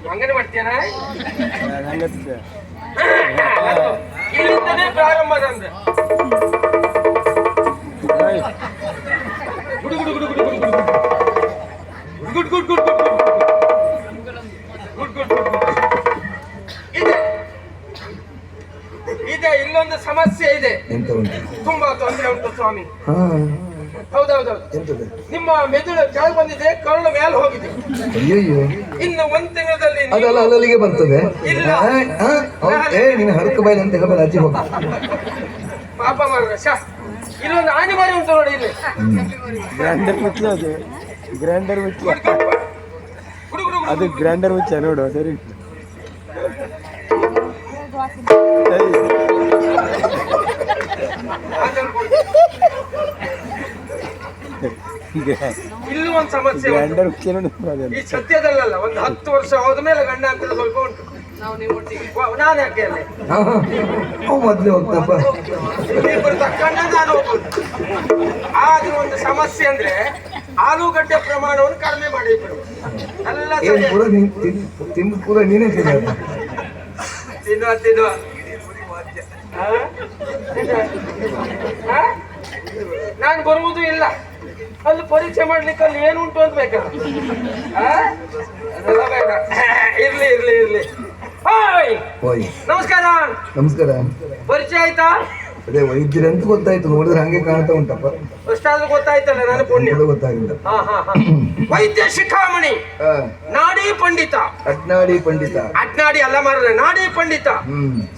ಹಂಗನೆ ಮಾಡ್ತೀಯನ ಇಲ್ಲಿಂದನೇ ಪ್ರಾರಂಭ ನಂದು. Good good good good good good good good good good ಇದೆ ಇದೆ. ಇಲ್ಲೊಂದು ಸಮಸ್ಯೆ ಇದೆ, ತುಂಬಾ ತೊಂದರೆ ಉಂಟು ಸ್ವಾಮಿ. ಹೌದೌದೌದು, ನಿಮ್ಮ ಮೆದುಳು ಕೆಳಗೆ ಬಂದಿದೆ, ಕರುಳು ಮೇಲೆ ಹೋಗಿದೆ. ಅಯ್ಯಯ್ಯೋ, ಇನ್ನು ಒಂದು ತಿಂಗಳಲ್ಲಿ ಅದಲ್ಲ ಅಲ್ಲಿಗೆ ಬರ್ತದೆ. ನೀನು ಹರಕ ಬಾಯಿಲ್ ಅಂತ ಹೇಳಬೇಡ, ಅಜ್ಜಿ ಹೋಗ ಪಾಪ ಮಾರ್ಗ. ಇಲ್ಲೊಂದು ಆನೆ ಮರಿ ಉಂಟು ನೋಡಿ, ಇಲ್ಲಿ ಗ್ರ್ಯಾಂಡರ್ ಮುಚ್ಚ, ಅದು ಗ್ರ್ಯಾಂಡರ್ ಮುಚ್ಚ, ಅದು ಗ್ರ್ಯಾಂಡರ್ ಮುಚ್ಚ ನೋಡು. ಸರಿ, ಇಲ್ಲೂ ಒಂದು ಸಮಸ್ಯೆ. ಈ ಸತ್ಯದಲ್ಲ, ಒಂದು 10 ವರ್ಷ ಹೋದ್ಮೇಲೆ ಗಂಡ ಅಂತ ಸ್ವಲ್ಪ ಉಂಟು. ನಾನು ಯಾಕೆ ಅಲ್ಲೇ ಮೊದ್ಲು ಹೋಗ್ತಪ್ಪ, ಇಬ್ಬರು ತಕ್ಕಂಡ ನಾನು ಹೋಗ್ಬೋದು. ಆದ್ರೂ ಒಂದು ಸಮಸ್ಯೆ ಅಂದ್ರೆ ಆಲೂಗಡ್ಡೆ ಪ್ರಮಾಣವನ್ನು ಕಡಿಮೆ ಮಾಡಿಬಿಡು. ಎಲ್ಲ ತಿಂದು ಪೂರ ನೀನೇ ತಿನ್ನುವ ತಿನ್ನುವ. ನಾನು ಬರುವುದು ಇಲ್ಲ, ಅಲ್ಲಿ ಪರೀಕ್ಷೆ ಮಾಡ್ಲಿಕ್ಕೆ ಅಲ್ಲಿ ಏನುಂಟು ಅಂತ ಬೇಕಲ್ಲ. ಅದೆಲ್ಲ ಬೇಡ, ಇರ್ಲಿ ಇರ್ಲಿ ಇರ್ಲಿ. ನಮಸ್ಕಾರ. ನಮಸ್ಕಾರ. ಪರಿಚಯ ಆಯ್ತಾ? ಅದೇ ವೈದ್ಯರಂತ ಗೊತ್ತಾಯ್ತು, ನೋಡಿದ್ರೆ ಹಂಗೆ ಕಾಣ್ತಾ ಉಂಟಪ್ಪ. ಅಷ್ಟಾದ್ರೂ ಗೊತ್ತಾಯ್ತಲ್ಲ, ನನ್ನ ಪುಣ್ಯ. ಗೊತ್ತಾಗಿಲ್ಲ. ವೈದ್ಯ ಶಿಖಾಮಣಿ, ನಾಡಿ ಪಂಡಿತ. ಅಡ್ನಾಡಿ ಪಂಡಿತ. ಅಡ್ನಾಡಿ ಅಲ್ಲ ಮಾರ್ರೆ, ನಾಡಿ ಪಂಡಿತ.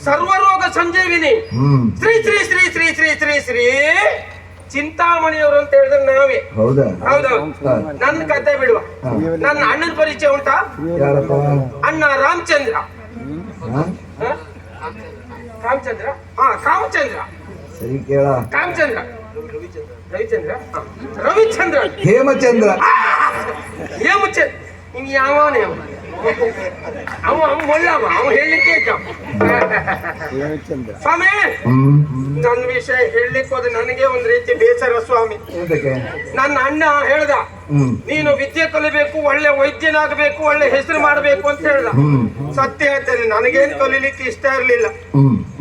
ಸರ್ವರೋಗ ಸಂಜೀವಿನಿ. ಶ್ರೀ ಶ್ರೀ ಶ್ರೀ ಶ್ರೀ ಶ್ರೀ ಶ್ರೀ ಶ್ರೀ ಚಿಂತಾಮಣಿಯವರು ಅಂತ ಹೇಳಿದ್ರೆ ನಾವೇ. ಹೌದಾ? ಹೌದೌದು. ನನ್ನ ಕತೆ ಬಿಡುವ. ನನ್ನ ಅಣ್ಣನ ಪರಿಚಯ ಉಂಟಾ? ಯಾರಪ್ಪ? ಅಣ್ಣ ರಾಮಚಂದ್ರ. ರಾಮಚಂದ್ರ, ಕಾಮಚಂದ್ರ. ಸರಿ ಕೇಳ. ಕಾಮಚಂದ್ರ, ರವಿಚಂದ್ರ, ರವಿಚಂದ್ರ, ಹೇಮಚಂದ್ರ. ಹೇಮಚಂದ್ರ ಇನ್ ಯಾವನೇ ಅವ ಮೊಳ್ಳವ, ಅವ ಹೇಳಲಿಕ್ಕೆ ಸ್ವಾಮಿ. ನನ್ನ ವಿಷಯ ಹೇಳಲಿಕ್ಕೆ ಹೋದ್ರೆ ನನಗೆ ಒಂದ್ ರೀತಿ ಬೇಸರ ಸ್ವಾಮಿ. ನನ್ನ ಅಣ್ಣ ಹೇಳ್ದ, ನೀನು ವಿದ್ಯೆ ಕಲಿಬೇಕು, ಒಳ್ಳೆ ವೈದ್ಯನಾಗಬೇಕು, ಒಳ್ಳೆ ಹೆಸರು ಮಾಡಬೇಕು ಅಂತ ಹೇಳ್ದ. ಸತ್ಯ ಹೇಳ್ತೇನೆ, ನನಗೇನು ಕಲೀಲಿಕ್ಕೆ ಇಷ್ಟ ಇರ್ಲಿಲ್ಲ.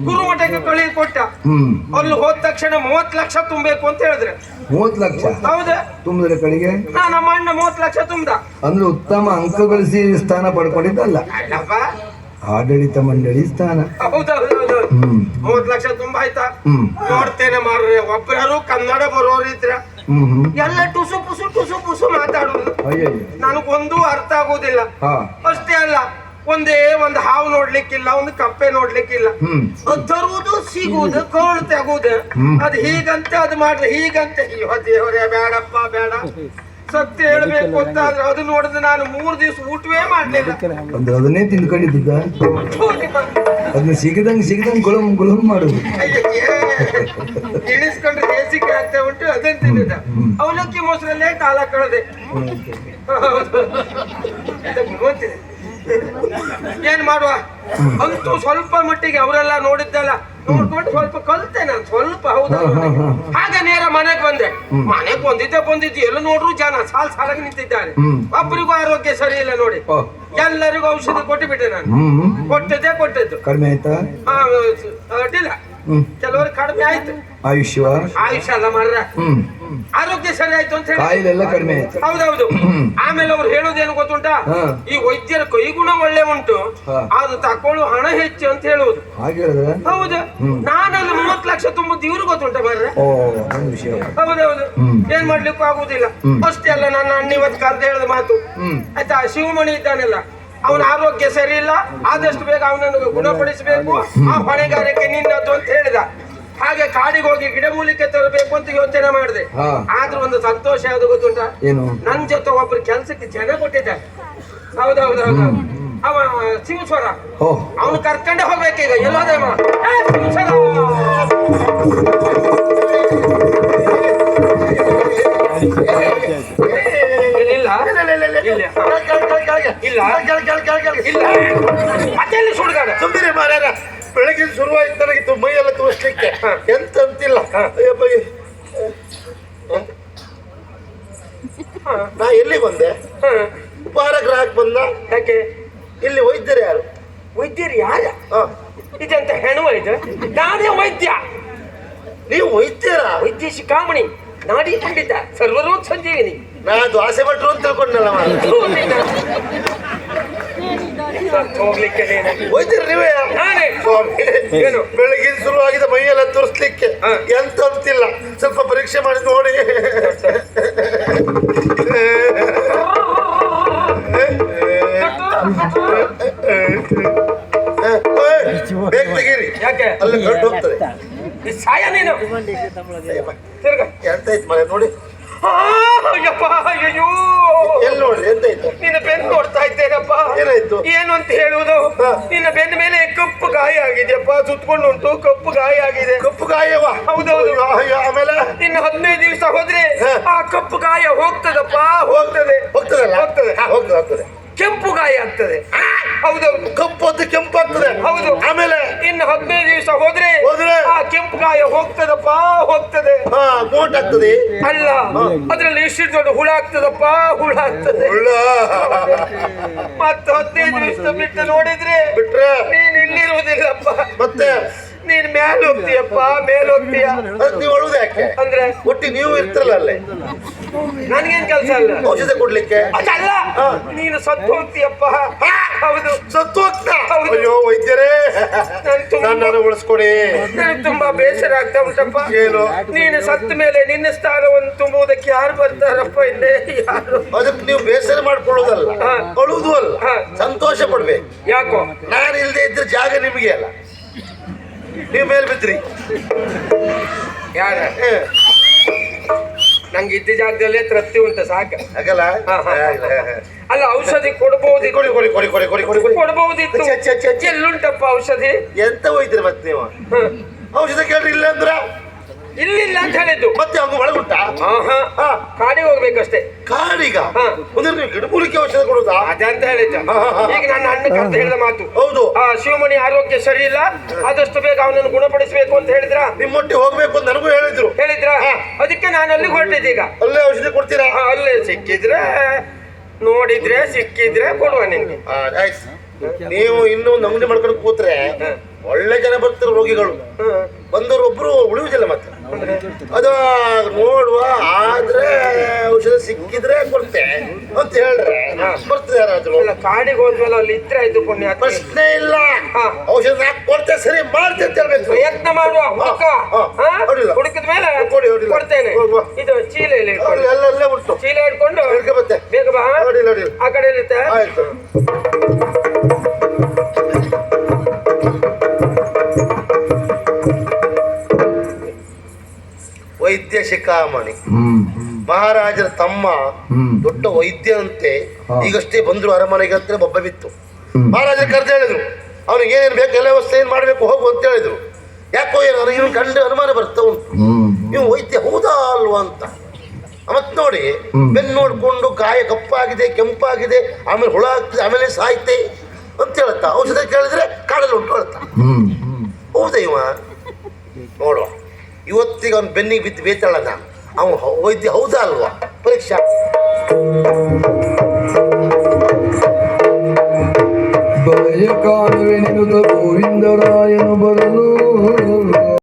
ಗುರುಮಠಕ್ಕೆ ಕಳಿ ಕೊಟ್ಟ. ಅಲ್ಲಿ ಹೋದ ತಕ್ಷಣ 30 ಲಕ್ಷ ತುಂಬಬೇಕು ಅಂತ ಹೇಳಿದ್ರೆ. 30 ಲಕ್ಷ? ಹೌದಾ? ತುಂಬಿದ್ರೆ ಕಡೆಗೆ ನಮ್ಮ ಅಣ್ಣ 30 ಲಕ್ಷ ತುಂಬ್ದ. ಅಂದ್ರೆ ಉತ್ತಮ ಅಂಕ ಗಳಿಸಿ ಸ್ಥಾನ ಪಡ್ಕೊಂಡಿದ್ದಲ್ಲ, ಆಡಳಿತ ಮಂಡಳಿ ಸ್ಥಾನ. ಹೌದೌದೌದು. 30 ಲಕ್ಷ ತುಂಬಾಯ್ತಾ? ನೋಡ್ತೇನೆ ಮಾರ್ರೆ, ಒಬ್ಬರು ಕನ್ನಡ ಬರೋರು ಇದ್ರ ಎಲ್ಲ ಟುಸು ಪುಸು ಟುಸು ಪುಸು ಮಾತಾಡುದು. ನನಗೊಂದು ಅರ್ಥ ಆಗುದಿಲ್ಲ. ಅಷ್ಟೇ ಅಲ್ಲ, ಒಂದೇ ಒಂದು ಹಾವು ನೋಡ್ಲಿಕ್ಕಿಲ್ಲ, ಒಂದು ಕಪ್ಪೆ ನೋಡ್ಲಿಕ್ಕಿಲ್ಲ. ತರುವುದು ಸಿಗುವುದು, ಕೋಳು ತೆಗುವುದು, ಅದು ಹೀಗಂತೆ ಅದು ಮಾಡ್ಲಿ ಹೀಗಂತೆ. ದೇವರೇ ಬೇಡಪ್ಪ ಬೇಡ. ಸತ್ಯ ಹೇಳ್ಬೇಕು ಅಂತಾದ್ರೆ ಅದು ನೋಡಿದ್ರೆ ನಾನು 3 ದಿವಸ ಊಟವೇ ಮಾಡ್ಲಿಲ್ಲ. ಅದನ್ನೇ ತಿನ್ಕೊಂಡಿದ್ದ, ಅದನ್ನ ಸಿಗದಂಗ್ ಗುಳಂ ಮಾಡುದು. ಇಳಿಸ್ಕೊಂಡ್ರೆ ಬೇಸಿಗೆ ಆಗ್ತಾ ಉಂಟು, ಅದನ್ನ ತಿನ್ನಿದ. ಅವಲಕ್ಕಿ ಮೊಸರಲ್ಲೇ ಕಾಲ ಕಳೆದೆ. ಏನ್ ಮಾಡುವ, ಅಂತೂ ಸ್ವಲ್ಪ ಮಟ್ಟಿಗೆ ಅವರೆಲ್ಲ ನೋಡಿದ್ದಲ್ಲ ನೋಡ್ಕೊಂಡು ಸ್ವಲ್ಪ ಕಲಿತೆ ನಾನು ಸ್ವಲ್ಪ. ಹೌದಾ? ಹಾಗೆ ನೇರ ಮನೆಗೆ ಬಂದೆ. ಮನೆಗೆ ಬಂದಿದ್ದು ಎಲ್ಲ ನೋಡ್ರು ಜನ ಸಾಲಾಗಿ ನಿಂತಿದ್ದಾರೆ. ಒಬ್ಬರಿಗೂ ಆರೋಗ್ಯ ಸರಿ ಇಲ್ಲ ನೋಡಿ, ಎಲ್ಲರಿಗೂ ಔಷಧಿ ಕೊಟ್ಟು ಬಿಟ್ಟೆ ನಾನು. ಕೊಟ್ಟದ್ದು ಕಡಿಮೆ ಆಯ್ತಾ? ಅಡ್ಡಿಲ್ಲ, ಕೆಲವರು ಕಡಿಮೆ ಆಯ್ತು. ಆಯುಷ್ಯ ಅಲ್ಲ ಮಾರ್ರೆ, ಆರೋಗ್ಯ ಸರಿ ಆಯ್ತು ಅಂತ ಹೇಳಿ ಕಡಿಮೆ ಆಯ್ತು. ಹೌದೌದು. ಆಮೇಲೆ ಅವ್ರು ಹೇಳೋದೇನು ಗೊತ್ತುಂಟಾ, ಈ ವೈದ್ಯರ ಕೈಗುಣ ಒಳ್ಳೆ ಉಂಟು, ಅದು ತಕೊಳ್ಳು ಹಣ ಹೆಚ್ಚು ಅಂತ ಹೇಳುವುದು. ಹೌದು. ನಾನಲ್ಲಿ 30 ಲಕ್ಷ ತುಂಬುದು ಇವ್ರು ಗೊತ್ತುಂಟ ಮಾರ್ರೆ. ಹೌದೌದು. ಏನ್ ಮಾಡ್ಲಿಕ್ಕೂ ಆಗುದಿಲ್ಲ. ಅಷ್ಟೇ ಅಲ್ಲ, ನನ್ನ ಅಣ್ಣ ಇವತ್ತು ಕರೆದು ಹೇಳಿದ ಮಾತು ಆಯ್ತಾ, ಶಿವಮಣಿ ಇದ್ದಾನಲ್ಲ, ಅವನ ಆರೋಗ್ಯ ಸರಿ ಇಲ್ಲ, ಆದಷ್ಟು ಬೇಗ ಅವನನ್ನು ಗುಣಪಡಿಸಬೇಕು, ಆ ಹೊಣೆಗಾರಿಕೆ ನಿನ್ನದು ಅಂತ ಹೇಳಿದ. ಹಾಗೆ ಕಾಡಿಗೆ ಹೋಗಿ ಗಿಡಮೂಲಿಕೆ ತರಬೇಕು ಅಂತ ಯೋಚನೆ ಮಾಡಿದೆ. ಆದ್ರೂ ಒಂದು ಸಂತೋಷ ಯಾವ್ದು ಗೊತ್ತುಂಟ, ನನ್ ಜೊತೆ ಒಬ್ರು ಕೆಲ್ಸಕ್ಕೆ ಜನ ಕೊಟ್ಟಿದ್ದಾರೆ. ಹೌದೌದೌದು. ಅವ ಶಿವಸ್ವರ, ಅವನು ಕರ್ಕೊಂಡೆ ಹೋಗ್ಬೇಕೀಗ. ಎಲ್ಲೋದೇಮ ಶಿವಸ್ವರ. ಮತ್ತೆ ಸುಡುಗಾಡ ಸುಮ್ಮನೆ ಮಾರ್ಯಾರ. ಬೆಳಗ್ಗೆ ಶುರುವಾಯ್ತು ನನಗೆ ಮೈಯೆಲ್ಲ ತೋರಿಸ್ಲಿಕ್ಕೆ ಎಂತ ಅಂತಿಲ್ಲ. ನಾ ಎಲ್ಲಿ ಬಂದೆ? ಉಪಹಾರ ಗ್ರಾಹಕ ಬಂದ. ಯಾಕೆ ಇಲ್ಲಿ ವೈದ್ಯರು ಯಾರು? ವೈದ್ಯರು ಯಾರ? ಹ. ಇದೆಂತ ಹೆಣುವ ಇದು? ನಾನೇ ವೈದ್ಯ. ನೀವು ವೈದ್ಯರ? ವೈದ್ಯ ಶಿಖಾಮಣಿ, ನಾಡಿ ಪಂಡಿತ, ಸರ್ವರೋಗ ಸಂಜೀವಿನಿ. ನಾನು ಆಸೆ ಭಟ್ರು ಅಂತ ತಿಳ್ಕೊಂಡಲ್ಲ ಹೋಗ್ಲಿಕ್ಕೆ ವೈದ್ಯರು ನೀವೇ? ನಾನೇ. ಏನು ಬೆಳಗಿನ ಶುರುವಾಗಿದ್ದ ಮೈಯೆಲ್ಲ ತೋರಿಸ್ಲಿಕ್ಕೆ ಎಂತ ಅಂತಿಲ್ಲ, ಸ್ವಲ್ಪ ಪರೀಕ್ಷೆ ಮಾಡಿ ನೋಡಿ. ಬೇಗ ತೆಗೀರಿ, ಯಾಕೆ? ಅಲ್ಲಿ ಗಂಟು ಹೋಗ್ತದೆ. ಈ ಸಾಯ ನೀನು ತಿರ್ಗ ಎಂತ ಐತ್ ಮನೆ ನೋಡಿ. ಅಯ್ಯಪ್ಪ, ಅಯ್ಯೋ ಎಲ್ಲಿ ನೋಡ್ರಿ ಎಂತಾಯ್ತು? ನಿನ್ನ ಬೆನ್ನು ನೋಡ್ತಾ ಇದ್ದೇನಪ್ಪ. ಏನಾಯ್ತು? ಏನು ಅಂತ ಹೇಳುವುದು? ನಿನ್ನ ಬೆನ್ನ ಮೇಲೆ ಕಪ್ಪು ಗಾಯ ಆಗಿದೆಯಪ್ಪ, ಸುತ್ಕೊಂಡು ಉಂಟು, ಕಪ್ಪು ಗಾಯ ಆಗಿದೆ. ಕಪ್ಪು ಗಾಯವಾ? ಹೌದೌದು. ಆಮೇಲೆ ಇನ್ನು 15 ದಿವಸ ಹೋದ್ರೆ ಹ. ಆ ಕಪ್ಪು ಗಾಯ ಹೋಗ್ತದಪ್ಪ, ಹೋಗ್ತದೆ. ಹೋಗ್ತದಲ್ಲ? ಹೋಗ್ತದೆ. ಹೋಗ್ತದೆ ಹೋಗ್ತದೆ. ಕೆಂಪು ಗಾಯ ಆಗ್ತದೆ. ಹೌದೌದು. ಕಪ್ಪು ಅಂತ ಕೆಂಪು ಆಗ್ತದೆ. ಹೌದು. ಆಮೇಲೆ ಇನ್ನು 15 ದಿವಸ ಹೋದ್ರೆ ಹೋದ್ರೆ ಆ ಕೆಂಪು ಗಾಯ ಹೋಗ್ತದಪ್ಪ, ಹೋಗ್ತದೆ. ಹಾ ಮೋಟ್ ಆಗ್ತದೆ. ಅಲ್ಲ, ಅದ್ರಲ್ಲಿ ಎಷ್ಟು ದೊಡ್ಡ ಹುಳ ಆಗ್ತದಪ್ಪ, ಹುಳ ಆಗ್ತದೆ. ಉಳ್ಳ ಮತ್ತೆ 15 ದಿವಸ ಬಿಟ್ಟು ನೋಡಿದ್ರೆ ಬಿಟ್ರೆ ನೀನ್ ಇಲ್ಲಿರುವುದಿಲ್ಲಪ್ಪ. ಮತ್ತೆ ನೀನ್ ಮೇಲ್ ಹೋಗ್ತೀಯಪ್ಪ, ಮೇಲ್ ಹೋಗ್ತೀಯ. ಅದ್ ನೀವು ಅಳುದು ಯಾಕೆ? ಅಂದ್ರೆ ಒಟ್ಟಿ ನೀವು ಇರ್ತಿರಲ್ಲ ಅಲ್ಲೇ, ನನ್ಗೇನ್ ಕೆಲಸ ಅಲ್ಲ. ಔಷಧ ಕೊಡ್ಲಿಕ್ಕೆ. ಅದಲ್ಲ, ನೀನು ಸತ್ತು ಹೋಗ್ತೀಯಪ್ಪ. ಹೌದು, ಸತ್ತು ಹೋಗ್ತಾ? ಹೌದು. ಅಯ್ಯೋ ವೈದ್ಯರೇ, ನನ್ ನನ್ನನ್ನು ಉಳಿಸ್ಕೊಡಿ. ನನಗೆ ತುಂಬಾ ಬೇಸರ ಆಗ್ತಾ ಉಂಟಪ್ಪ. ಏನು? ನೀನು ಸತ್ತ ಮೇಲೆ ನಿನ್ನ ಸ್ಥಾನವನ್ನು ತುಂಬುವುದಕ್ಕೆ ಯಾರು ಬರ್ತಾರಪ್ಪ? ಇಲ್ಲೇ ಯಾರು? ಅದಕ್ಕೆ ನೀವು ಬೇಸರ ಮಾಡ್ಕೊಳ್ಳೋದಲ್ಲ, ಹಾ. ಅಳುವುದು ಅಲ್ಲ, ಹಾ. ಸಂತೋಷ ಪಡ್ಬೇಕು. ಯಾಕೋ? ನಾನು ಇಲ್ಲದೆ ಇದ್ರೆ ಜಾಗ ನಿಮಗೆ ಅಲ್ಲ, ನೀವು ಮೇಲ್ ಬಿದ್ರಿ. ಯಾರ? ನಂಗೆ ಇದ್ದ ಜಾಗದಲ್ಲೇ ತೃಪ್ತಿ ಉಂಟು, ಸಾಕ. ಹಾಗಲ್ಲ? ಹಾ, ಹಾ. ಅಲ್ಲ, ಔಷಧಿ ಕೊಡಬಹುದಿತ್ತು. ಕೊಡಿ ಕೊಡಿ ಕೊಡಿ ಕೊಡಿ ಕೊಡಿ ಕೊಡಿ ಕೊಡಿ. ಕೊಡಬಹುದಿತ್ತು. ಛೆ, ಛೆ, ಛೆ, ಛೆ. ಎಲ್ಲುಂಟಪ್ಪ ಔಷಧಿ? ಎಂತ ಹೋಯ್ತೀರಿ ಮತ್ತೆ ನೀವು? ಹ. ಔಷಧ ಕೇಳ್ರಿ ಇಲ್ಲ ಅಂದ್ರ ಇಲ್ಲಿಲ್ಲ ಅಂತ ಹೇಳಿದ್ದು. ಮತ್ತೆ ಅವ್ನು ಒಳಗುಂಟಾ? ಆಹಾ. ಹಾ. ಕಾಡಿಗೆ ಹೋಗ್ಬೇಕಷ್ಟೇ. ಕಾಡಿಗ? ಹಾ. ಅಂದ್ರೆ ನೀವು ಗಿಡಮೂಲಿಕೆ ಔಷಧ ಕೊಡುದಾ? ಅದಂತ ಹೇಳಿದ್ದ. ಹಾ, ಹಾ, ಹಾ. ಈಗ ನನ್ನ ಅಣ್ಣ ಅಂತ ಹೇಳಿದ ಮಾತು. ಹೌದು. ಆ ಶಿವಮಣಿ ಆರೋಗ್ಯ ಸರಿ ಇಲ್ಲ, ಆದಷ್ಟು ಬೇಗ ಅವನನ್ನು ಗುಣಪಡಿಸಬೇಕು ಅಂತ ಹೇಳಿದ್ರ. ನಿಮ್ಮೊಟ್ಟಿಗೆ ಹೋಗ್ಬೇಕು ಅಂತ ನನಗೂ ಹೇಳಿದ್ರು. ಹೇಳಿದ್ರ? ಹಾ. ಅದಕ್ಕೆ ನಾನು ಅಲ್ಲಿಗೆ ಹೊರಟಿದ್ದೆ ಈಗ. ಅಲ್ಲೇ ಔಷಧಿ ಕೊಡ್ತೀರಾ? ಅಲ್ಲೇ ಸಿಕ್ಕಿದ್ರೆ ನೋಡಿದ್ರೆ, ಸಿಕ್ಕಿದ್ರೆ ಕೊಡುವ ನಿನ್ಗೆ. ಆಯ್ತು. ನೀವು ಇನ್ನೂ ಒಂದು ಅಂಗಡಿ ಮಾಡ್ಕೊಂಡು ಕೂತ್ರೆ ಒಳ್ಳೆ ಜನ ಬರ್ತಾರೆ ರೋಗಿಗಳು. ಬಂದವರು ಒಬ್ರು ಉಳಿಯುವುದಿಲ್ಲ ಮತ್ತೆ. ಅದು ನೋಡುವ, ಆದ್ರೆ ಔಷಧ ಸಿಕ್ಕಿದ್ರೆ ಕೊಡ್ತೆ ಅಂತ ಹೇಳ್ರೆ ಬರ್ತಾರೆ ಯಾರಾದ್ರು. ಅಲ್ಲ, ಕಾಡಿಗೆ ಹೋದ್ಮೇಲೆ ಅಲ್ಲಿ ಇದ್ರೆ ಆಯ್ತು ಪುಣ್ಯ. ಪ್ರಶ್ನೆ ಇಲ್ಲ. ಹಾ. ಔಷಧ ಕೊಡ್ತೆ, ಸರಿ ಮಾಡ್ತೆ ಅಂತ ಹೇಳ್ಬೇಕು. ಪ್ರಯತ್ನ ಮಾಡುವ, ಹುಡುಕ. ಅಡ್ಡಿಲ್ಲ. ಹುಡುಕಿದ ಮೇಲೆ ಕೊಡಿ, ಅಡ್ಡಿಲ್ಲ. ಕೊಡ್ತೇನೆ. ಹೋಗುವ. ಇದು ಚೀಲೆಯಲ್ಲಿ ಇಟ್ಕೊಂಡು. ಅಲ್ಲೇ ಉಂಟು. ಚೀಲ ಇಟ್ಕೊಂಡು ಹೇಳ್ಕೆ ಬತ್ತೆ. ಬೇಗ ಬಾ. ಅಡ್ಡಿಲ್ಲ ಅಡ್ಡಿಲ್ಲ. ಆ ಕಡೆ ಇರುತ್ತೆ. ಆಯ್ತು. ವೈದ್ಯ ಶಿಖಾಮಣಿ ಮಹಾರಾಜರ ತಮ್ಮ, ದೊಡ್ಡ ವೈದ್ಯನಂತೆ. ಈಗಷ್ಟೇ ಬಂದ್ರು ಅರಮನೆಗೆ ಅಂತ ಬೊಬ್ಬ ಬಿತ್ತು. ಮಹಾರಾಜರು ಕರೆದು ಹೇಳಿದ್ರು, ಅವ್ನಿಗೆ ಏನ್ ಬೇಕು ಎಲ್ಲ ವ್ಯವಸ್ಥೆ ಏನ್ ಮಾಡ್ಬೇಕು ಹೋಗು ಅಂತ ಹೇಳಿದ್ರು. ಯಾಕೋ ಏನು ಇವನು ಕಂಡು ಅನುಮಾನ ಬರ್ತಾ ಉಂಟು, ನೀವು ವೈದ್ಯ ಹೌದಾ ಅಲ್ವಾ ಅಂತ. ಮತ್ ನೋಡಿ, ಬೆನ್ನು ನೋಡ್ಕೊಂಡು ಗಾಯ ಕಪ್ಪಾಗಿದೆ, ಕೆಂಪಾಗಿದೆ, ಆಮೇಲೆ ಹುಳ ಆಗ್ತದೆ, ಆಮೇಲೆ ಸಾಯ್ತೆ ಅಂತ ಹೇಳುತ್ತಾ. ಔಷಧ ಕೇಳಿದ್ರೆ ಕಾಡಲ್ಲಿ ಉಂಟು ಹೇಳ್ತಾ. ಹೌದಾ ಇವ? ನೋಡುವ, ಇವತ್ತಿಗೆ ಅವ್ನು ಬೆನ್ನಿಗೆ ಬಿದ್ದು ಬೇತಾಳನ, ಅವನು ವೈದ್ಯ ಹೌದಾ ಅಲ್ವಾ ಪರೀಕ್ಷಾ. ಭಯ ಕಾಣುವೆ ನೆನುದ ಗೋವಿಂದರಾಯನು ಬರಲು.